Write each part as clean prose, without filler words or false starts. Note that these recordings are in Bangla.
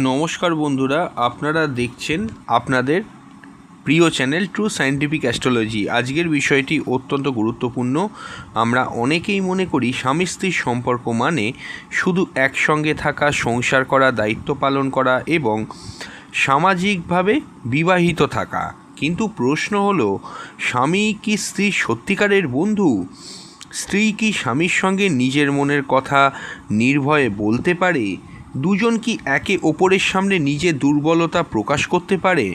নমস্কার বন্ধুরা, আপনারা দেখছেন আপনাদের প্রিয় চ্যানেল ট্রু সায়েন্টিফিক অ্যাস্ট্রোলজি। আজকের বিষয়টি অত্যন্ত গুরুত্বপূর্ণ। আমরা অনেকেই মনে করি স্বামী স্ত্রীর সম্পর্ক মানে শুধু একসঙ্গে থাকা, সংসার করা, দায়িত্ব পালন করা এবং সামাজিকভাবে বিবাহিত থাকা। কিন্তু প্রশ্ন হলো, স্বামী কি স্ত্রীর সত্যিকারের বন্ধু? স্ত্রী কি স্বামীর সঙ্গে নিজের মনের কথা নির্ভয়ে বলতে পারে? দুজন কি একে অপরের সামনে নিজের দুর্বলতা প্রকাশ করতে পারে?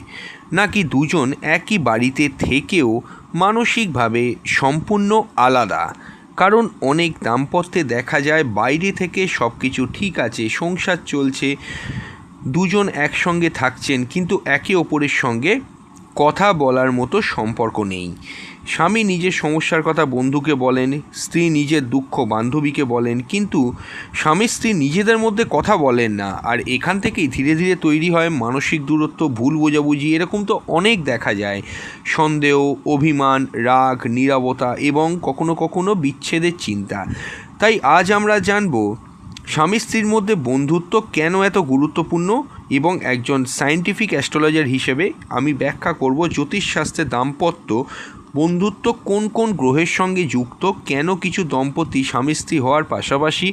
নাকি দুজন একই বাড়িতে থেকেও মানসিকভাবে সম্পূর্ণ আলাদা? কারণ অনেক দাম্পত্যে দেখা যায় বাইরে থেকে সব কিছু ঠিক আছে, সংসার চলছে, দুজন একসঙ্গে থাকছেন, কিন্তু একে অপরের সঙ্গে কথা বলার মতো সম্পর্ক নেই। স্বামী নিজের সমস্যার কথা বন্ধুকে বলেন, স্ত্রী নিজের দুঃখ বান্ধবীকে বলেন, কিন্তু স্বামী স্ত্রী নিজেদের মধ্যে কথা বলেন না। আর এখান থেকেই ধীরে ধীরে তৈরি হয় মানসিক দূরত্ব, ভুল বোঝাবুঝি। এরকম তো অনেক দেখা যায়। সন্দেহ, অভিমান, রাগ, নীরবতা এবং কখনো কখনো বিচ্ছেদের চিন্তা। তাই আজ আমরা জানব স্বামী স্ত্রীর মধ্যে বন্ধুত্ব কেন এত গুরুত্বপূর্ণ, এবং একজন সায়েন্টিফিক অ্যাস্ট্রোলজার হিসেবে আমি ব্যাখ্যা করব জ্যোতিষশাস্ত্রে দাম্পত্য বন্ধুত্ব কোন কোন গ্রহের সঙ্গে যুক্ত, কেন কিছু দম্পতি স্বামী স্ত্রী হওয়ার পাশাপাশি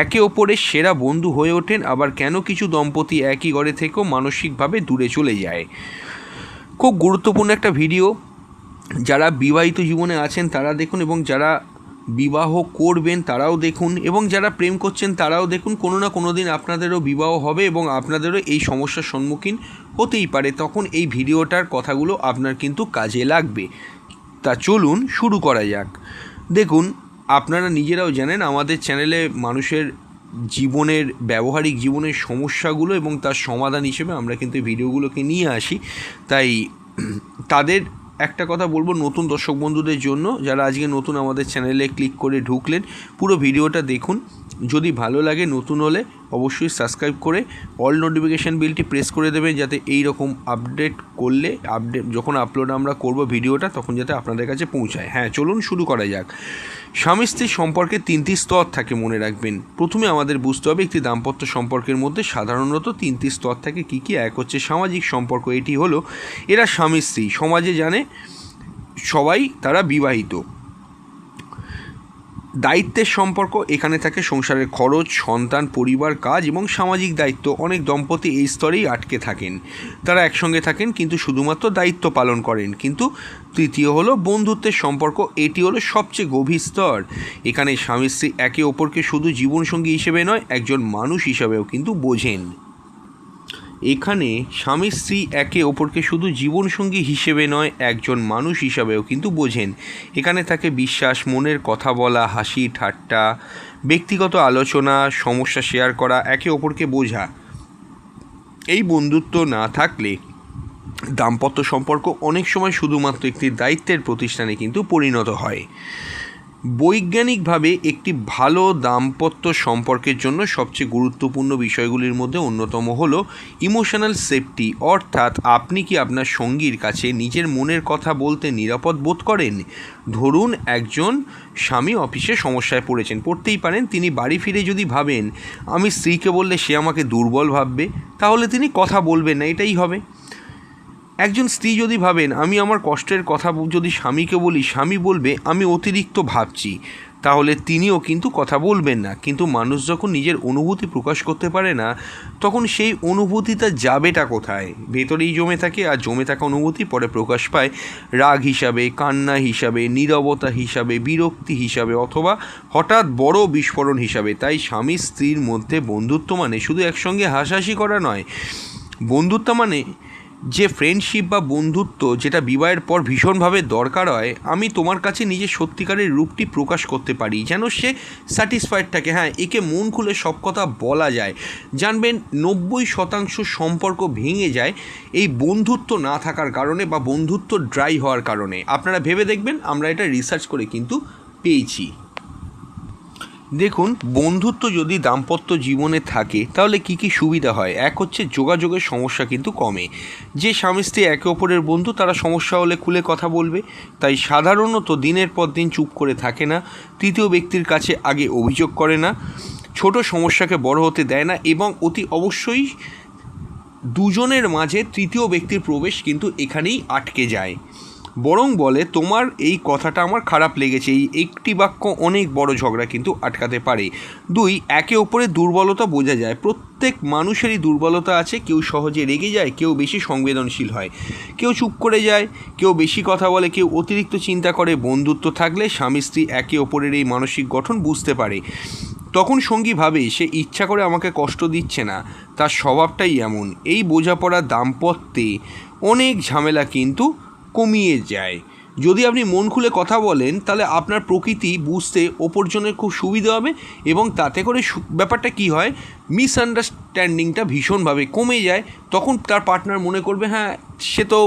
একে অপরের সেরা বন্ধু হয়ে ওঠেন, আবার কেন কিছু দম্পতি একই ঘরে থেকেও মানসিকভাবে দূরে চলে যায়। খুব গুরুত্বপূর্ণ একটা ভিডিও। যারা বিবাহিত জীবনে আছেন তারা দেখুন, এবং যারা বিবাহ করবেন তারাও দেখুন, এবং যারা প্রেম করছেন তারাও দেখুন। কোনো না কোনো দিন আপনাদেরও বিবাহ হবে এবং আপনাদেরও এই সমস্যার সম্মুখীন হতেই পারে। তখন এই ভিডিওটার কথাগুলো আপনার কিন্তু কাজে লাগবে। তা চলুন শুরু করা যাক। দেখুন, আপনারা নিজেরাও জানেন আমাদের চ্যানেলে মানুষের জীবনের, ব্যবহারিক জীবনের সমস্যাগুলো এবং তার সমাধান হিসেবে আমরা কিন্তু ভিডিওগুলোকে নিয়ে আসি। তাই তাদের একটা কথা বলবো নতুন দর্শক বন্ধুদের জন্য, যারা আজকে নতুন আমাদের চ্যানেলে ক্লিক করে ঢুকলেন, পুরো ভিডিওটা দেখুন। যদি ভালো লাগে, নতুন হলে অবশ্যই সাবস্ক্রাইব করে অল নোটিফিকেশান বেলটি প্রেস করে দেবেন, যাতে এই রকম আপডেট যখন আপলোড আমরা করব ভিডিওটা, তখন যাতে আপনাদের কাছে পৌঁছায়। হ্যাঁ, চলুন শুরু করা যাক। স্বামী স্ত্রীর সম্পর্কে তিনটি স্তর থাকে, মনে রাখবেন। প্রথমে আমাদের বুঝতে হবে একটি দাম্পত্য সম্পর্কের মধ্যে সাধারণত তিনটি স্তর থাকে। কী কী? এক হচ্ছে সামাজিক সম্পর্ক। এটি হলো এরা স্বামী স্ত্রী, সমাজে জানে সবাই তারা বিবাহিত। দায়িত্বের সম্পর্ক, এখানে থাকে সংসারের খরচ, সন্তান, পরিবার, কাজ এবং সামাজিক দায়িত্ব। অনেক দম্পতি এই স্তরেই আটকে থাকেন। তারা একসঙ্গে থাকেন কিন্তু শুধুমাত্র দায়িত্ব পালন করেন। কিন্তু তৃতীয় হলো বন্ধুত্বের সম্পর্ক। এটি হলো সবচেয়ে গভীর স্তর। এখানে স্বামী স্ত্রী একে অপরকে শুধু জীবনসঙ্গী হিসেবে নয়, একজন মানুষ হিসাবেও কিন্তু বোঝেন। এখানে স্বামী স্ত্রী একে অপরকে শুধু জীবনসঙ্গী হিসেবে নয়, একজন মানুষ হিসাবেও কিন্তু বোঝেন। এখানে থাকে বিশ্বাস, মনের কথা বলা, হাসি ঠাট্টা, ব্যক্তিগত আলোচনা, সমস্যা শেয়ার করা, একে অপরকে বোঝা। এই বন্ধুত্ব না থাকলে দাম্পত্য সম্পর্ক অনেক সময় শুধুমাত্র একটি দায়িত্বের প্রতিষ্ঠানে কিন্তু পরিণত হয়। বৈজ্ঞানিকভাবে একটি ভালো দাম্পত্য সম্পর্কের জন্য সবচেয়ে গুরুত্বপূর্ণ বিষয়গুলির মধ্যে অন্যতম হলো ইমোশনাল সেফটি, অর্থাৎ আপনি কি আপনার সঙ্গীর কাছে নিজের মনের কথা বলতে নিরাপদ বোধ করেন? ধরুন একজন স্বামী অফিসে সমস্যায় পড়তেই পারেন। তিনি বাড়ি ফিরে যদি ভাবেন আমি স্ত্রীকে বললে সে আমাকে দুর্বল ভাববে, তাহলে তিনি কথা বলবেন না, এটাই হবে। একজন স্ত্রী যদি ভাবেন আমি আমার কষ্টের কথা যদি স্বামীকে বলি, স্বামী বলবে আমি অতিরিক্ত ভাবছি, তাহলে তিনিও কিন্তু কথা বলবেন না। কিন্তু মানুষ যখন নিজের অনুভূতি প্রকাশ করতে পারে না, তখন সেই অনুভূতিটা যাবেটা কোথায়? ভেতরেই জমে থাকে, আর জমে থাকা অনুভূতি পরে প্রকাশ পায় রাগ হিসাবে, কান্না হিসাবে, নীরবতা হিসাবে, বিরক্তি হিসাবে, অথবা হঠাৎ বড় বিস্ফোরণ হিসাবে। তাই স্বামী স্ত্রীর মধ্যে বন্ধুত্ব মানে শুধু একসঙ্গে হাসাহাসি করা নয়। বন্ধুত্ব মানে যে ফ্রেন্ডশিপ বা বন্ধুত্ব যেটা বিবাহের পর ভীষণভাবে দরকার হয়, আমি তোমার কাছে নিজের সত্যিকারের রূপটি প্রকাশ করতে পারি, যেন সে স্যাটিসফাইড থাকে। হ্যাঁ, একে মন খুলে সব কথা বলা যায়। জানবেন 90% সম্পর্ক ভেঙে যায় এই বন্ধুত্ব না থাকার কারণে, বা বন্ধুত্ব ড্রাই হওয়ার কারণে। আপনারা ভেবে দেখবেন, আমরা এটা রিসার্চ করে কিন্তু পেয়েছি। দেখুন, বন্ধুত্ব যদি দাম্পত্য জীবনে থাকে তাহলে কি কি সুবিধা হয়। এক হচ্ছে যোগাযোগের সমস্যা কিন্তু কমে। যে স্বামী স্ত্রী একে অপরের বন্ধু, তারা সমস্যা হলে খুলে কথা বলবে, তাই সাধারণত দিনের পর দিন চুপ করে থাকে না, তৃতীয় ব্যক্তির কাছে আগে অভিযোগ করে না, ছোট সমস্যাকে বড় হতে দেয় না, এবং অতি অবশ্যই দুজনের মাঝে তৃতীয় ব্যক্তির প্রবেশ কিন্তু এখানেই আটকে যায়, বরং বলে তোমার এই কথাটা আমার খারাপ লেগেছে। এই একটি বাক্য অনেক বড় ঝগড়া কিন্তু আটকাতে পারে। 2, একে অপরের দুর্বলতা বোঝা যায়। প্রত্যেক মানুষেরই দুর্বলতা আছে। কেউ সহজে রেগে যায়, কেউ বেশি সংবেদনশীল হয়, কেউ চুপ করে যায়, কেউ বেশি কথা বলে, কেউ অতিরিক্ত চিন্তা করে। বন্ধুত্ব থাকলে স্বামী স্ত্রী একে অপরের এই মানসিক গঠন বুঝতে পারে। তখন সঙ্গী ভাবে সে ইচ্ছা করে আমাকে কষ্ট দিচ্ছে না, তার স্বভাবটাই এমন। এই বোঝাপড়া দাম্পত্যে অনেক ঝামেলা কিন্তু কমিয়ে যায়। যদি আপনি মন খুলে কথা বলেন তাহলে আপনার প্রকৃতি বুঝতে অপরজনের খুব সুবিধা হবে, এবং তাতে করে ব্যাপারটা কি হয়, মিসআন্ডারস্ট্যান্ডিংটা ভীষণভাবে কমে যায়। তখন তার পার্টনার মনে করবে হ্যাঁ সে তো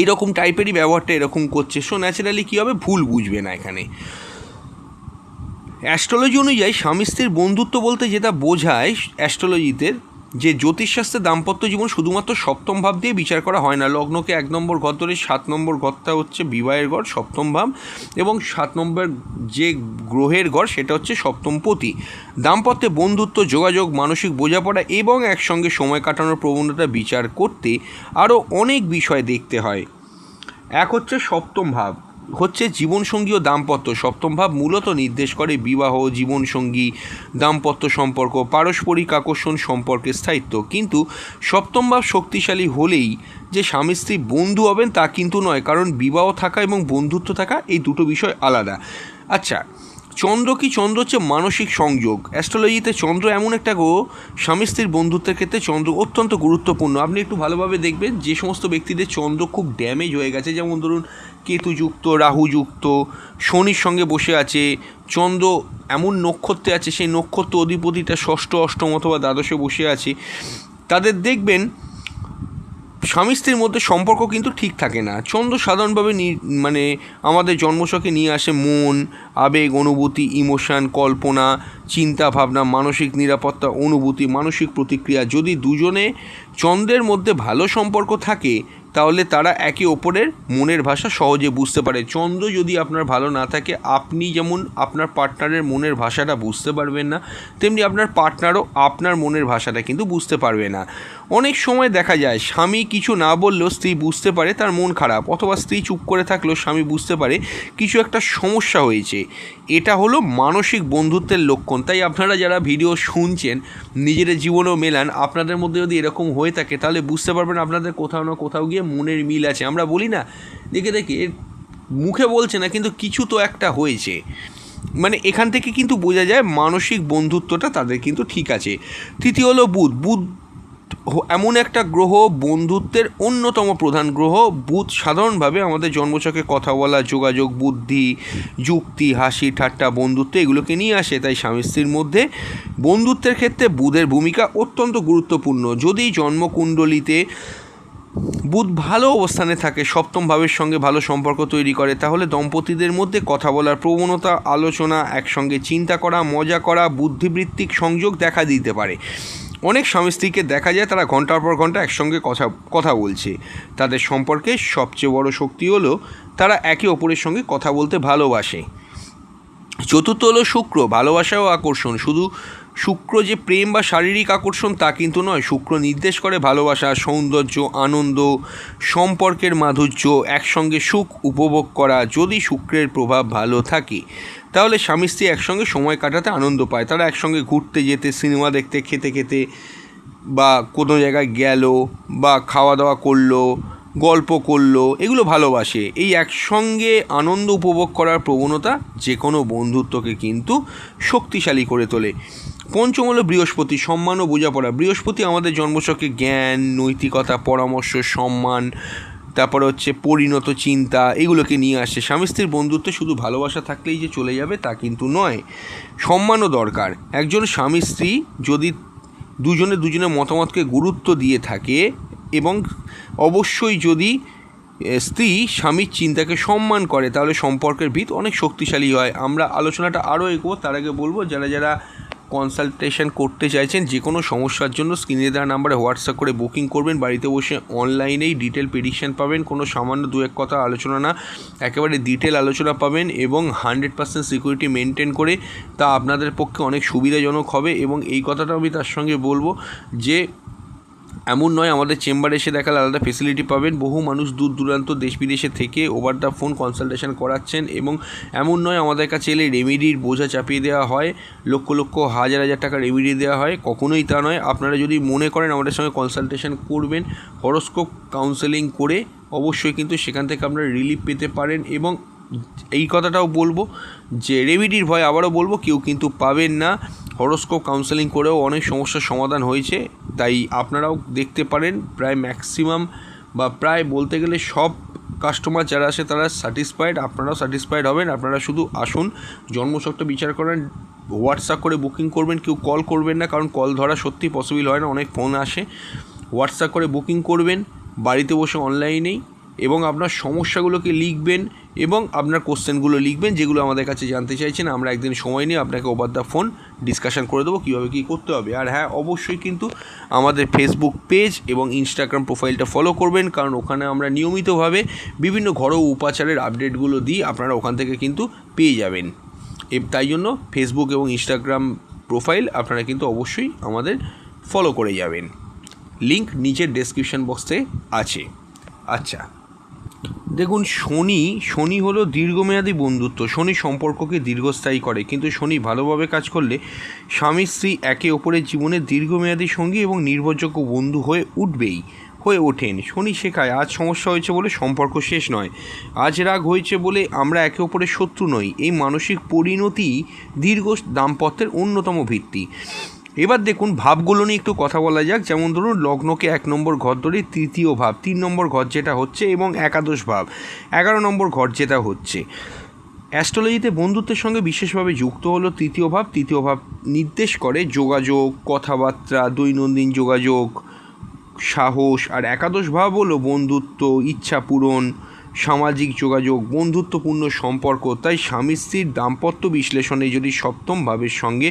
এইরকম টাইপেরই ব্যবহারটা এরকম করছে, সো ন্যাচারালি কী হবে, ভুল বুঝবে না এখানে। অ্যাস্ট্রোলজি অনুযায়ী স্বামী স্ত্রীর বন্ধুত্ব বলতে যেটা বোঝায় অ্যাস্ট্রোলজিতে, যে জ্যোতিষশাস্ত্রে দাম্পত্য জীবন শুধুমাত্র সপ্তম ভাব দিয়ে বিচার করা হয় না। লগ্নকে 1 নম্বর ঘর ধরে 7 নম্বর ঘরটা হচ্ছে বিবাহের ঘর, সপ্তম ভাব, এবং 7 নম্বর যে গ্রহের ঘর সেটা হচ্ছে সপ্তমপতি। দাম্পত্যে বন্ধুত্ব, যোগাযোগ, মানসিক বোঝাপড়া এবং একসঙ্গে সময় কাটানোর প্রবণতা বিচার করতে আরও অনেক বিষয় দেখতে হয়। এক হচ্ছে সপ্তম ভাব, হচ্ছে জীবনসঙ্গী ও দাম্পত্য। সপ্তম ভাব মূলত নির্দেশ করে বিবাহ, জীবনসঙ্গী, দাম্পত্য সম্পর্ক, পারস্পরিক আকর্ষণ, সম্পর্কের স্থায়িত্ব। কিন্তু সপ্তম ভাব শক্তিশালী হলেই যে স্বামী স্ত্রী বন্ধু হবেন তা কিন্তু নয়, কারণ বিবাহ থাকা এবং বন্ধুত্ব থাকা এই দুটো বিষয় আলাদা। আচ্ছা, চন্দ্র কি? চন্দ্র হচ্ছে মানসিক সংযোগ। অ্যাস্ট্রোলজিতে চন্দ্র এমন একটা গ্রহ, স্বামী স্ত্রীর বন্ধুত্বের ক্ষেত্রে চন্দ্র অত্যন্ত গুরুত্বপূর্ণ। আপনি একটু ভালোভাবে দেখবেন যে সমস্ত ব্যক্তিদের চন্দ্র খুব ড্যামেজ হয়ে গেছে, যেমন ধরুন কেতুযুক্ত, রাহুযুক্ত, শনির সঙ্গে বসে আছে, চন্দ্র এমন নক্ষত্রে আছে সেই নক্ষত্র অধিপতিটা ষষ্ঠ, অষ্টম অথবা দ্বাদশে বসে আছে, তাদের দেখবেন স্বামী স্ত্রীর মধ্যে সম্পর্ক কিন্তু ঠিক থাকে না। চন্দ্র সাধারণভাবে মানে আমাদের জন্মছকে নিয়ে আসে মন, আবেগ, অনুভূতি, ইমোশন, কল্পনা, চিন্তা ভাবনা, মানসিক নিরাপত্তা, অনুভূতি, মানসিক প্রতিক্রিয়া। যদি দুজনে চন্দ্রের মধ্যে ভালো সম্পর্ক থাকে তাহলে তারা একে অপরের মনের ভাষা সহজে বুঝতে পারে। চন্দ্র যদি আপনার ভালো না থাকে, আপনি যেমন আপনার পার্টনারের মনের ভাষাটা বুঝতে পারবেন না, তেমনি আপনার পার্টনারও আপনার মনের ভাষাটা কিন্তু বুঝতে পারবে না। অনেক সময় দেখা যায় স্বামী কিছু না বললেও স্ত্রী বুঝতে পারে তার মন খারাপ, অথবা স্ত্রী চুপ করে থাকলেও স্বামী বুঝতে পারে কিছু একটা সমস্যা হয়েছে। এটা হলো মানসিক বন্ধুত্বের লক্ষণ। তাই আপনারা যারা ভিডিও শুনছেন নিজেদের জীবনেও মেলান, আপনাদের মধ্যে যদি এরকম হয়ে থাকে তাহলে বুঝতে পারবেন আপনাদের কোথাও না কোথাও গিয়ে মনের মিল আছে। আমরা বলি না, দেখে মুখে বলছে না কিন্তু কিছু তো একটা হয়েছে, মানে এখান থেকে কিন্তু বোঝা যায় মানসিক বন্ধুত্বটা তাদের কিন্তু ঠিক আছে। তৃতীয় হলো বুধ। বুধ এমন একটা গ্রহ, বন্ধুত্বের অন্যতম প্রধান গ্রহ। বুধ সাধারণভাবে আমাদের জন্মছকে কথা বলা, যোগাযোগ, বুদ্ধি, যুক্তি, হাসি, ঠাট্টা, বন্ধুত্ব এগুলোকে নিয়ে আসে। তাই স্বামী স্ত্রীর মধ্যে বন্ধুত্বের ক্ষেত্রে বুধের ভূমিকা অত্যন্ত গুরুত্বপূর্ণ। যদি জন্মকুণ্ডলিতে বুধ ভালো অবস্থানে থাকে, সপ্তম ভাবের সঙ্গে ভালো সম্পর্ক তৈরি করে, তাহলে দম্পতিদের মধ্যে কথা বলার প্রবণতা, আলোচনা, একসঙ্গে চিন্তা করা, মজা করা, বুদ্ধিবৃত্তিক সংযোগ দেখা দিতে পারে। অনেক স্বামী স্ত্রীকে দেখা যায় তারা ঘন্টার পর ঘন্টা একসঙ্গে কথা বলছে। তাদের সম্পর্কে সবচেয়ে বড় শক্তি হলো তারা একে অপরের সঙ্গে কথা বলতে ভালোবাসে। চতুর্থ হলো শুক্র, ভালোবাসা ও আকর্ষণ। শুধু শুক্র যে প্রেম বা শারীরিক আকর্ষণ তা কিন্তু নয়, শুক্র নির্দেশ করে ভালোবাসা, সৌন্দর্য, আনন্দ, সম্পর্কের মাধুর্য, একসঙ্গে সুখ উপভোগ করা। যদি শুক্রের প্রভাব ভালো থাকে তাহলে স্বামী স্ত্রী একসঙ্গে সময় কাটাতে আনন্দ পায়। তারা একসঙ্গে ঘুরতে যেতে, সিনেমা দেখতে, খেতে খেতে, বা কোনো জায়গায় গেল, বা খাওয়া দাওয়া করলো, গল্প করলো, এগুলো ভালোবাসে। এই একসঙ্গে আনন্দ উপভোগ করার প্রবণতা যে কোনো বন্ধুত্বকে কিন্তু শক্তিশালী করে তোলে। পঞ্চম হলো বৃহস্পতি, সম্মান ও বোঝাপড়া। বৃহস্পতি আমাদের জন্মছকে জ্ঞান, নৈতিকতা, পরামর্শ, সম্মান, তারপরে হচ্ছে পরিণত চিন্তা, এগুলোকে নিয়ে আসে। স্বামী স্ত্রীর বন্ধুত্বে শুধু ভালোবাসা থাকলেই যে চলে যাবে তা কিন্তু নয়, সম্মানও দরকার। একজন স্বামী স্ত্রী যদি দুজনের মতামতকে গুরুত্ব দিয়ে থাকে, এবং অবশ্যই যদি স্ত্রী স্বামীর চিন্তাকে সম্মান করে, তাহলে সম্পর্কের ভিত অনেক শক্তিশালী হয়। আমরা আলোচনাটা আরও এগোবো, তার আগে বলবো যারা কনসালটেশন করতে চাইছেন যে কোনো সমস্যার জন্য স্ক্রিনে দেওয়া নাম্বারে হোয়াটসঅ্যাপ করে বুকিং করবেন। বাড়িতে বসে অনলাইনেই ডিটেল প্রেডিকশন পাবেন, কোনো সামান্য দু এক কথা আলোচনা না, একেবারে ডিটেল আলোচনা পাবেন, এবং 100% সিকিউরিটি মেনটেন করে, তা আপনাদের পক্ষে অনেক সুবিধাজনক হবে। এবং এই কথাটা আমি তার সঙ্গে বলবো যে এমন নয় আমাদের চেম্বারে এসে দেখালে আলাদা ফেসিলিটি পাবেন। বহু মানুষ দূর দূরান্ত দেশ বিদেশে থেকে ওভার দ্য ফোন কনসালটেশন করাচ্ছেন, এবং এমন নয় আমাদের কাছে এলে রেমেডির বোঝা চাপিয়ে দেওয়া হয়, লক্ষ লক্ষ হাজার হাজার টাকা রেমেডি দেওয়া হয়, কখনোই তা নয়। আপনারা যদি মনে করেন আমাদের সঙ্গে কনসালটেশন করবেন, হরোস্কোপ কাউন্সেলিং করে অবশ্যই কিন্তু সেখান থেকে আপনারা রিলিফ পেতে পারেন। এবং এই কথাটাও বলবো যে রেমেডির ভয় আবারও বলবো কেউ কিন্তু পাবেন না। হরোস্কোপ কাউন্সেলিং করেও অনেক সমস্যার সমাধান হয়েছে, তাই আপনারাও দেখতে পারেন। প্রায় ম্যাক্সিমাম বা প্রায় বলতে গেলে সব কাস্টমার যারা আসে তারা স্যাটিসফাইড, আপনারাও স্যাটিসফাইড হবেন। আপনারা শুধু আসুন, জন্মছকটা বিচার করেন, হোয়াটসঅ্যাপ করে বুকিং করবেন, কেউ কল করবেন না, কারণ কল ধরা সত্যি পসিবল হয় না, অনেক ফোন আসে। হোয়াটসঅ্যাপ করে বুকিং করবেন বাড়িতে বসে অনলাইনেই, এবং আপনার সমস্যাগুলোকে লিখবেন এবং আপনার কোশ্চেনগুলো লিখবেন যেগুলো আমাদের কাছে জানতে চাইছেন। আমরা একদিন সময় নিয়ে আপনাকে ওভার দ্য ফোন ডিসকাশন করে দেবো কীভাবে কী করতে হবে। আর হ্যাঁ, অবশ্যই কিন্তু আমাদের ফেসবুক পেজ এবং ইনস্টাগ্রাম প্রোফাইলটা ফলো করবেন, কারণ ওখানে আমরা নিয়মিতভাবে বিভিন্ন ঘরোয়া উপাচারের আপডেটগুলো দিই, আপনারা ওখান থেকে কিন্তু পেয়ে যাবেন। তাই জন্য ফেসবুক এবং ইনস্টাগ্রাম প্রোফাইল আপনারা কিন্তু অবশ্যই আমাদের ফলো করে যাবেন। লিঙ্ক নিচের ডেসক্রিপশন বক্সে আছে। আচ্ছা, দেখুন, শনি হলো দীর্ঘমেয়াদী বন্ধুত্ব। শনি সম্পর্ককে দীর্ঘস্থায়ী করে, কিন্তু শনি ভালোভাবে কাজ করলে স্বামী স্ত্রী একে অপরের জীবনে দীর্ঘমেয়াদী সঙ্গী এবং নির্ভরযোগ্য বন্ধু হয়ে ওঠেন। শনি শেখায় আজ সমস্যা হয়েছে বলে সম্পর্ক শেষ নয়, আজ রাগ হয়েছে বলে আমরা একে অপরের শত্রু নই। এই মানসিক পরিণতি দীর্ঘ দাম্পত্যের অন্যতম ভিত্তি। এবার দেখুন, ভাবগুলো নিয়ে একটু কথা বলা যাক। যেমন ধরুন, লগ্নকে 1 নম্বর ঘর ধরে তৃতীয় ভাব, 3 নম্বর ঘর যেটা হচ্ছে, এবং একাদশ ভাব 11 নম্বর ঘর যেটা হচ্ছে। অ্যাস্ট্রোলজিতে বন্ধুত্বের সঙ্গে বিশেষভাবে যুক্ত হলো তৃতীয় ভাব। তৃতীয় ভাব নির্দেশ করে যোগাযোগ, কথাবার্তা, দৈনন্দিন যোগাযোগ, সাহস। আর একাদশ ভাব হলো বন্ধুত্ব, ইচ্ছা পূরণ, সামাজিক যোগাযোগ, বন্ধুত্বপূর্ণ সম্পর্ক। তাই স্বামী স্ত্রীর দাম্পত্য বিশ্লেষণে যদি সপ্তম ভাবের সঙ্গে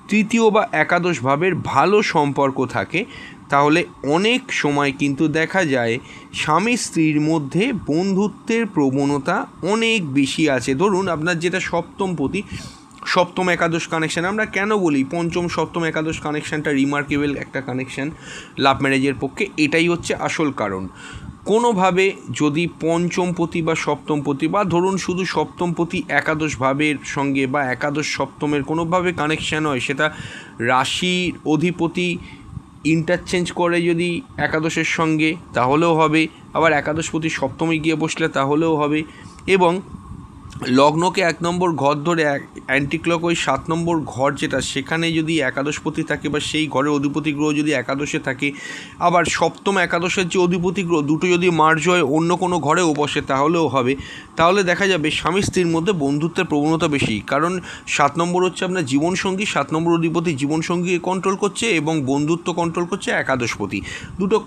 তৃতীয় বা একাদশ ভাবের ভালো সম্পর্ক থাকে, তাহলে অনেক সময় কিন্তু দেখা যায় স্বামী স্ত্রীর মধ্যে বন্ধুত্বের প্রবণতা অনেক বেশি আছে। ধরুন, আপনার যেটা সপ্তম একাদশ কানেকশান, আমরা কেন বলি পঞ্চম সপ্তম একাদশ কানেকশানটা রিমার্কেবল একটা কানেকশান লাভ ম্যারেজের পক্ষে, এটাই হচ্ছে আসল কারণ। কোনোভাবে যদি পঞ্চমপতি বা সপ্তমপতি, বা ধরুন শুধু সপ্তমপতি একাদশ ভাবের সঙ্গে বা একাদশ সপ্তমের কোনোভাবে কানেকশান হয়, সেটা রাশির অধিপতি ইন্টারচেঞ্জ করে যদি একাদশের সঙ্গে, তাহলেও হবে। আবার একাদশপতি সপ্তমে গিয়ে বসলে তাহলেও হবে। এবং লগ্নকে 1 নম্বর ঘর ধরে অ্যান্টিক্লক ওই 7 নম্বর ঘর যেটা, সেখানে যদি একাদশপতি থাকে বা সেই ঘরের অধিপতি গ্রহ যদি একাদশে থাকে, আবার সপ্তম একাদশের যে অধিপতি গ্রহ দুটো যদি মার্জ হয়ে অন্য কোনো ঘরেও বসে, তাহলেও হবে। তাহলে দেখা যাবে স্বামী স্ত্রীর মধ্যে বন্ধুত্বের প্রবণতা বেশি, কারণ 7 নম্বর হচ্ছে আপনার জীবনসঙ্গী, 7 নম্বর অধিপতি জীবনসঙ্গীকে কন্ট্রোল করছে এবং বন্ধুত্ব কন্ট্রোল করছে একাদশপতি। দুটো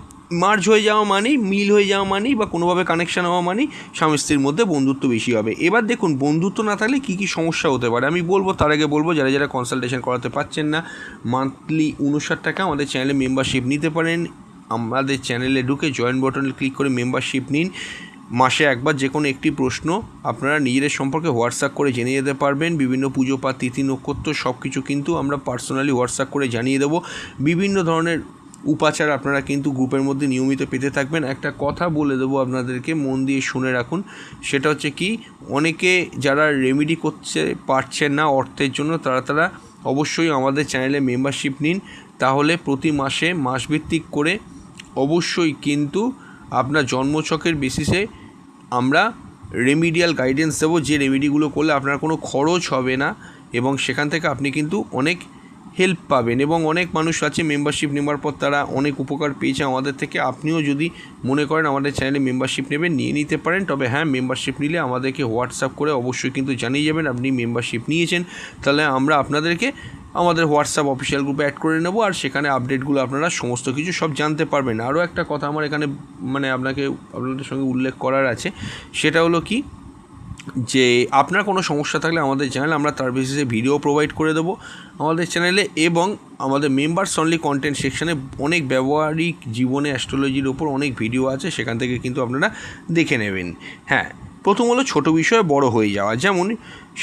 মার্জ হয়ে যাওয়া মানেই, মিল হয়ে যাওয়া মানেই, বা কোনোভাবে কানেকশান হওয়া মানেই স্বামী স্ত্রীর মধ্যে বন্ধুত্ব বেশি হবে। এবার দেখুন, বন্ধুত্ব না থাকলে কী কী সমস্যা হতে পারে আমি বলবো। তার আগে বলবো, যারা যারা কনসালটেশন করাতে পারছেন না, মান্থলি 59 টাকা আমাদের চ্যানেলে মেম্বারশিপ নিতে পারেন। আমাদের চ্যানেলে ঢুকে জয়েন বাটনে ক্লিক করে মেম্বারশিপ নিন। মাসে একবার যে কোনো একটি প্রশ্ন আপনারা নিজেদের সম্পর্কে হোয়াটসঅ্যাপ করে জেনে যেতে পারবেন। বিভিন্ন পুজো পাঠ, তিথি, নক্ষত্র সব কিছু কিন্তু আমরা পার্সোনালি হোয়াটসঅ্যাপ করে জানিয়ে দেবো। বিভিন্ন ধরনের উপাচার আপনারা কিন্তু গ্রুপের মধ্যে নিয়মিত পেতে থাকবেন। একটা কথা বলে দেবো আপনাদেরকে, মন দিয়ে শুনে রাখুন। সেটা হচ্ছে কি, অনেকে যারা রেমেডি করতে পারছেন না অর্থের জন্য, তারা অবশ্যই আমাদের চ্যানেলে মেম্বারশিপ নিন। তাহলে প্রতি মাসে মাসভিত্তিক করে অবশ্যই কিন্তু আপনার জন্মছকের বেসিসে আমরা রেমিডিয়াল গাইডেন্স দেবো, যে রেমেডিগুলো করলে আপনার কোনো খরচ হবে না, এবং সেখান থেকে আপনি কিন্তু অনেক হেল্প পাবেন। এবং অনেক মানুষ আছে মেম্বারশিপ নেওয়ার পর তারা অনেক উপকার পেয়েছে আমাদের থেকে। আপনিও যদি মনে করেন আমাদের চ্যানেলে মেম্বারশিপ নেবেন, নিয়ে নিতে পারেন। তবে হ্যাঁ, মেম্বারশিপ নিলে আমাদেরকে হোয়াটসঅ্যাপ করে অবশ্যই কিন্তু জানিয়ে যাবেন আপনি মেম্বারশিপ নিয়েছেন। তাহলে আমরা আপনাদেরকে আমাদের হোয়াটসঅ্যাপ অফিসিয়াল গ্রুপে অ্যাড করে নেব, আর সেখানে আপডেটগুলো আপনারা সমস্ত কিছু সব জানতে পারবেন। আরও একটা কথা আমার এখানে আপনাদের সঙ্গে উল্লেখ করার আছে, সেটা হলো কি, যে আপনার কোনো সমস্যা থাকলে আমাদের চ্যানেলে আমরা তার বেসিসে ভিডিও প্রোভাইড করে দেবো আমাদের চ্যানেলে। এবং আমাদের মেম্বার্স অনলি কন্টেন্ট সেকশানে অনেক ব্যবহারিক জীবনে অ্যাস্ট্রোলজির ওপর অনেক ভিডিও আছে, সেখান থেকে কিন্তু আপনারা দেখে নেবেন। হ্যাঁ, প্রথম হলো ছোটো বিষয়ে বড় হয়ে যাওয়া, যেমন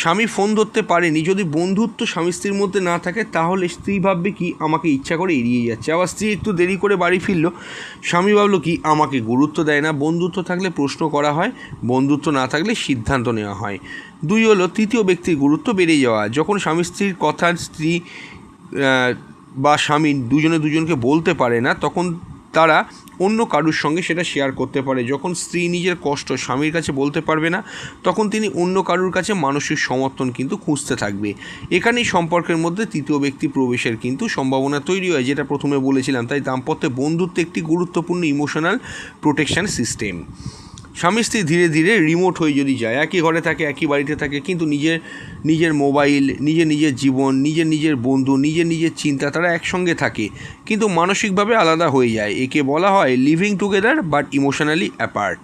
স্বামী ফোন ধরতে পারেনি, যদি বন্ধুত্ব স্বামী স্ত্রীর মধ্যে না থাকে তাহলে স্ত্রী ভাববে কি আমাকে ইচ্ছা করে এড়িয়ে যাচ্ছে। আবার স্ত্রী একটু দেরি করে বাড়ি ফিরলো, স্বামী ভাবলো কি আমাকে গুরুত্ব দেয় না। বন্ধুত্ব থাকলে প্রশ্ন করা হয়, বন্ধুত্ব না থাকলে সিদ্ধান্ত নেওয়া হয়। 2 হলো তৃতীয় ব্যক্তির গুরুত্ব বেড়ে যাওয়া, যখন স্বামী স্ত্রীর কথা স্ত্রী বা স্বামী দুজনকে বলতে পারে না, তখন তারা অন্য কারুর সঙ্গে সেটা শেয়ার করতে পারে। যখন স্ত্রী নিজের কষ্ট স্বামীর কাছে বলতে পারবে না, তখন তিনি অন্য কারুর কাছে মানসিক সমর্থন কিন্তু খুঁজতে থাকবে। এখানেই সম্পর্কের মধ্যে তৃতীয় ব্যক্তি প্রবেশের কিন্তু সম্ভাবনা তৈরি হয়, যেটা প্রথমে বলেছিলাম। তাই দাম্পত্যে বন্ধুত্ব একটি গুরুত্বপূর্ণ ইমোশনাল প্রোটেকশন সিস্টেম। স্বামী স্ত্রী ধীরে ধীরে রিমোট হয়ে যদি যায়, একই ঘরে থাকে, একই বাড়িতে থাকে, কিন্তু নিজের মোবাইল, নিজের জীবন, নিজের বন্ধু, নিজের চিন্তা, তারা একসঙ্গে থাকে কিন্তু মানসিকভাবে আলাদা হয়ে যায়। একে বলা হয় living together but emotionally apart.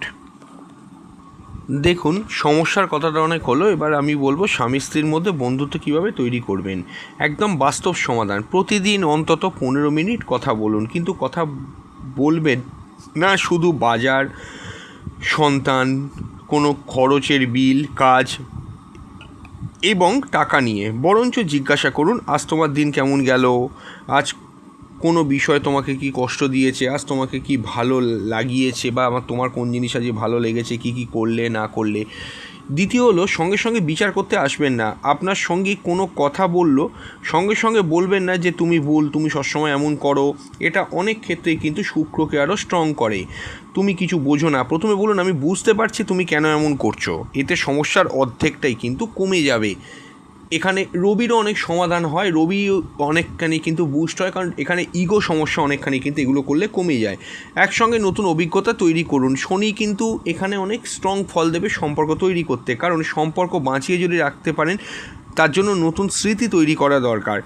দেখুন, সমস্যার কথাটা অনেক হলো, এবার আমি বলবো স্বামী স্ত্রীর মধ্যে বন্ধুত্ব কীভাবে তৈরি করবেন। একদম বাস্তব সমাধান, প্রতিদিন অন্তত 15 মিনিট কথা বলুন, কিন্তু কথা বলবেন না শুধু বাজার, সন্তান, কোনো খরচের বিল, কাজ এবং টাকা নিয়ে, বরঞ্চ জিজ্ঞাসা করুন আজ তোমার দিন কেমন গেল, আজ কোনো বিষয় তোমাকে কি কষ্ট দিয়েছে, আজ তোমাকে কি ভালো লাগিয়েছে, বা তোমার কোন জিনিস আজ ভালো লেগেছে, কি করলে না করলে। দ্বিতীয় হলো সঙ্গে সঙ্গে বিচার করতে আসবেন না। আপনার সঙ্গে কোনো কথা বললো সঙ্গে সঙ্গে বলবেন না যে তুমি ভুল, তুমি সবসময় এমন করো। এটা অনেক ক্ষেত্রেই কিন্তু শুক্রকে আরও স্ট্রং করে। তুমি কিছু বোঝো না, প্রথমে বলুন আমি বুঝতে পারছি তুমি কেন এমন করছো। এতে সমস্যার অর্ধেকটাই কিন্তু কমে যাবে। এখানে রবিরও অনেক সমাধান হয়, রবি অনেকখানি কিন্তু বুস্ট হয়, কারণ এখানে ইগো সমস্যা অনেকখানি কিন্তু এগুলো করলে কমে যায়। একসঙ্গে নতুন অভিজ্ঞতা তৈরি করুন। শনি কিন্তু এখানে অনেক স্ট্রং ফল দেবে সম্পর্ক তৈরি করতে, কারণ সম্পর্ক বাঁচিয়ে যদি রাখতে পারেন তার জন্য নতুন স্মৃতি তৈরি করা দরকার।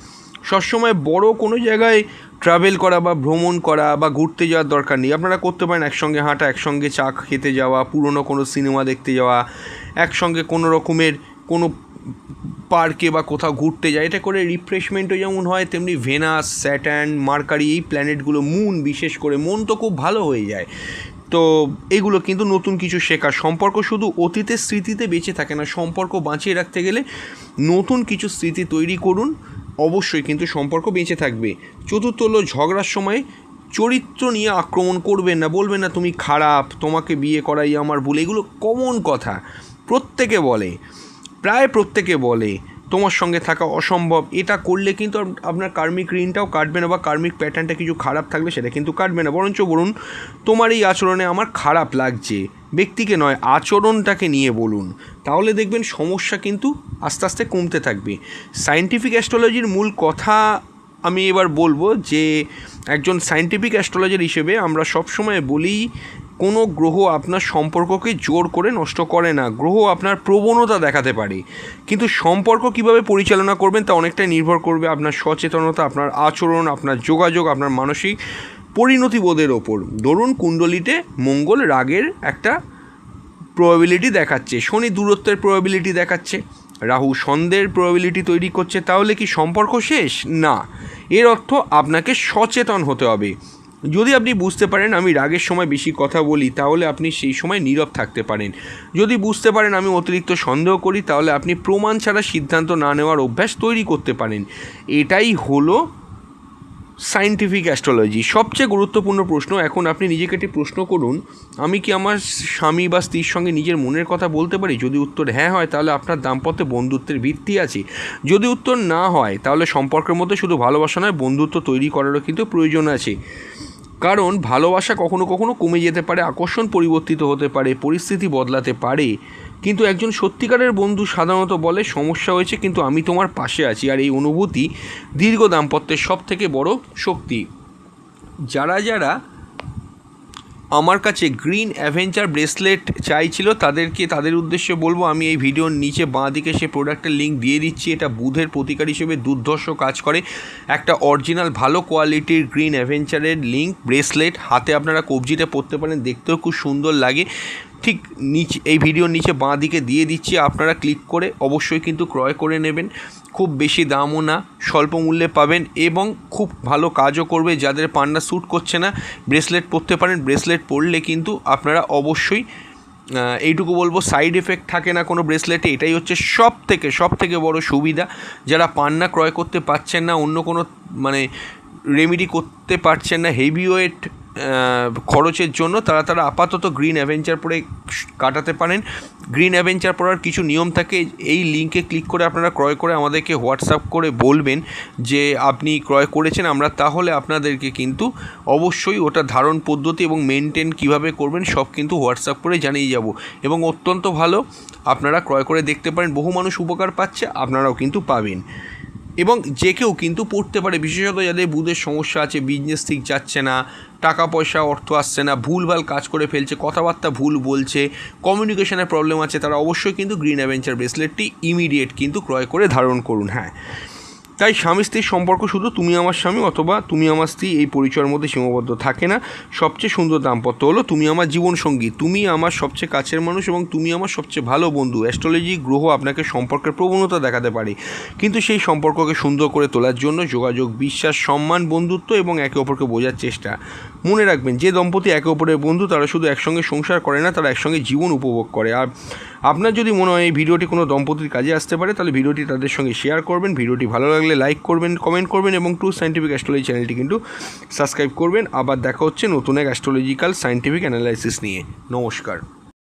সবসময় বড় কোনো জায়গায় ট্রাভেল করা বা ভ্রমণ করা বা ঘুরতে যাওয়ার দরকার নেই। আপনারা করতে পারেন একসঙ্গে হাঁটা, একসঙ্গে চা খেতে যাওয়া, পুরনো কোনো সিনেমা দেখতে যাওয়া, একসঙ্গে কোনো রকমের কোনো পার্কে বা কোথাও ঘুরতে যায়। এটা করে রিফ্রেশমেন্টও যেমন হয়, তেমনি ভেনাস, স্যাটার্ন, মার্কারি, এই প্ল্যানেটগুলো, মুন বিশেষ করে, মন তো খুব ভালো হয়ে যায়। তো এগুলো কিন্তু নতুন কিছু শেখার। সম্পর্ক শুধু অতীতের স্মৃতিতে বেঁচে থাকে না, সম্পর্ক বাঁচিয়ে রাখতে গেলে নতুন কিছু স্মৃতি তৈরি করুন, অবশ্যই কিন্তু সম্পর্ক বেঁচে থাকবে। চতুর্থ হলো ঝগড়ার সময় চরিত্র নিয়ে আক্রমণ করবেন না, বলবেন না তুমি খারাপ, তোমাকে বিয়ে করাই আমার ভুল। এগুলো কমন কথা, প্রত্যেকে বলে, প্রায় প্রত্যেকে বলে তোমার সঙ্গে থাকা অসম্ভব। এটা করলে কিন্তু আপনার কার্মিক ঋণটাও কাটবে না, বা কার্মিক প্যাটার্নটা কিছু খারাপ থাকলে সেটা কিন্তু কাটবে না। বরঞ্চ বলুন তোমার এই আচরণে আমার খারাপ লাগছে, ব্যক্তিকে নয় আচরণটাকে নিয়ে বলুন, তাহলে দেখবেন সমস্যা কিন্তু আস্তে আস্তে কমতে থাকবে। সায়েন্টিফিক অ্যাস্ট্রোলজির মূল কথা আমি এবার বলবো যে একজন সায়েন্টিফিক অ্যাস্ট্রোলজার হিসেবে আমরা সবসময় বলি কোনো গ্রহ আপনার সম্পর্ককে জোর করে নষ্ট করে না। গ্রহ আপনার প্রবণতা দেখাতে পারে, কিন্তু সম্পর্ক কিভাবে পরিচালনা করবেন তা অনেকটাই নির্ভর করবে আপনার সচেতনতা, আপনার আচরণ, আপনার যোগাযোগ, আপনার মানসিক পরিণতিবোধের ওপর। ধরুন কুণ্ডলিতে মঙ্গল রাগের একটা প্রবাবিলিটি দেখাচ্ছে, শনি দূরত্বের প্রবাবিলিটি দেখাচ্ছে, রাহু সন্দেহের প্রবাবিলিটি তৈরি করছে, তাহলে কি সম্পর্ক শেষ? না, এর অর্থ আপনাকে সচেতন হতে হবে। যদি আপনি বুঝতে পারেন আমি রাগের সময় বেশি কথা বলি, তাহলে আপনি সেই সময় নীরব থাকতে পারেন। যদি বুঝতে পারেন আমি অতিরিক্ত সন্দেহ করি, তাহলে আপনি প্রমাণ ছাড়া সিদ্ধান্ত না নেওয়ার অভ্যাস তৈরি করতে পারেন। এটাই হলো সায়েন্টিফিক অ্যাস্ট্রোলজি। সবচেয়ে গুরুত্বপূর্ণ প্রশ্ন, এখন আপনি নিজেকে একটি প্রশ্ন করুন, আমি কি আমার স্বামী বা স্ত্রীর সঙ্গে নিজের মনের কথা বলতে পারি? যদি উত্তর হ্যাঁ হয়, তাহলে আপনার দাম্পত্যে বন্ধুত্বের ভিত্তি আছে। যদি উত্তর না হয়, তাহলে সম্পর্কের মধ্যে শুধু ভালোবাসা নয়, বন্ধুত্ব তৈরি করারও কিন্তু প্রয়োজন আছে। কারণ ভালোবাসা কখনো কখনো কমে যেতে পারে, আকর্ষণ পরিবর্তিত হতে পারে, পরিস্থিতি বদলাতে পারে, কিন্তু একজন সত্যিকারের বন্ধু সাধারণত বলে সমস্যা হয়েছে কিন্তু আমি তোমার পাশে আছি। আর এই অনুভূতি দীর্ঘ দাম্পত্যের সবথেকে বড় শক্তি। যারা আমার কাছে গ্রিন অ্যাভেঞ্চার ব্রেসলেট চাইছিল তাদের উদ্দেশ্যে বলবো, আমি এই ভিডিওর নিচে বাঁ দিকে সে প্রোডাক্টের লিঙ্ক দিয়ে দিচ্ছি। এটা বুধের প্রতিকার হিসেবে দুর্ধর্ষ কাজ করে। একটা অরিজিনাল ভালো কোয়ালিটির গ্রিন অ্যাভেঞ্চারের লিঙ্ক ব্রেসলেট, হাতে আপনারা কবজিটা পরতে পারেন, দেখতেও খুব সুন্দর লাগে। ঠিক নিচে এই ভিডিওর নিচে বাঁ দিকে দিয়ে দিচ্ছি, আপনারা ক্লিক করে অবশ্যই কিন্তু ক্রয় করে নেবেন। খুব বেশি দামও না, স্বল্প মূল্যে পাবেন এবং খুব ভালো কাজও করবে। যাদের পান্ডা স্যুট করছে না ব্রেসলেট পরতে পারেন, ব্রেসলেট পরলে কিন্তু আপনারা অবশ্যই এইটুকু বলবো, সাইড এফেক্ট থাকে না কোনো ব্রেসলেটে, এটাই হচ্ছে সব থেকে বড় সুবিধা। যারা পান না, ক্রয় করতে পারছেন না, অন্য কোনো মানে রেমেডি করতে পারছেন না হেভি ওয়েট খরচের জন্য, তারা আপাতত গ্রিন অ্যাভেঞ্চার পরে কাটাতে পারেন। গ্রিন অ্যাভেঞ্চার পরার কিছু নিয়ম থাকে, এই লিঙ্কে ক্লিক করে আপনারা ক্রয় করে আমাদেরকে হোয়াটসঅ্যাপ করে বলবেন যে আপনি ক্রয় করেছেন, আমরা তাহলে আপনাদেরকে কিন্তু অবশ্যই ওটা ধারণ পদ্ধতি এবং মেনটেন কীভাবে করবেন সব কিন্তু হোয়াটসঅ্যাপ করে জানিয়ে যাব। এবং অত্যন্ত ভালো, আপনারা ক্রয় করে দেখতে পারেন, বহু মানুষ উপকার পাচ্ছে, আপনারাও কিন্তু পাবেন। এবং যে কেউ কিন্তু পড়তে পারে, বিশেষত যাদের বুধের সমস্যা আছে, বিজনেস ঠিক যাচ্ছে না, টাকা পয়সা অর্থ আসছে না, ভুলভাল কাজ করে ফেলছে, কথাবার্তা ভুল বলছে, কমিউনিকেশনের প্রবলেম আছে, তারা অবশ্যই কিন্তু গ্রিন অ্যাভেঞ্চার ব্রেসলেটটি ইমিডিয়েট কিন্তু ক্রয় করে ধারণ করুন। হ্যাঁ, তাই স্বামী স্ত্রীর সম্পর্ক শুধু তুমি আমার স্বামী অথবা তুমি আমার স্ত্রী এই পরিচয়ের মধ্যে সীমাবদ্ধ থাকে না। সবচেয়ে সুন্দর দাম্পত্য হলো তুমি আমার জীবনসঙ্গী, তুমি আমার সবচেয়ে কাছের মানুষ এবং তুমি আমার সবচেয়ে ভালো বন্ধু। অ্যাস্ট্রোলজি গ্রহ আপনাকে সম্পর্কের প্রবণতা দেখাতে পারে, কিন্তু সেই সম্পর্ককে সুন্দর করে তোলার জন্য যোগাযোগ, বিশ্বাস, সম্মান, বন্ধুত্ব এবং একে অপরকে বোঝার চেষ্টা। মনে রাখবেন, যে দম্পতি একে অপরের বন্ধু তারা শুধু একসঙ্গে সংসার করে না, তারা একসঙ্গে জীবন উপভোগ করে। আর আপনার যদি মনে হয় এই ভিডিওটি কোনো দম্পতির কাজে আসতে পারে, তাহলে ভিডিওটি তাদের সঙ্গে শেয়ার করবেন। ভিডিওটি ভালো লাগলে লাইক করবেন, কমেন্ট করবেন এবং ট্রু সায়েন্টিফিক অ্যাস্ট্রোলজি চ্যানেলটি কিন্তু সাবস্ক্রাইব করবেন। আবার দেখা হচ্ছে নতুন এক অ্যাস্ট্রোলজিক্যাল সায়েন্টিফিক অ্যানালাইসিস নিয়ে। নমস্কার।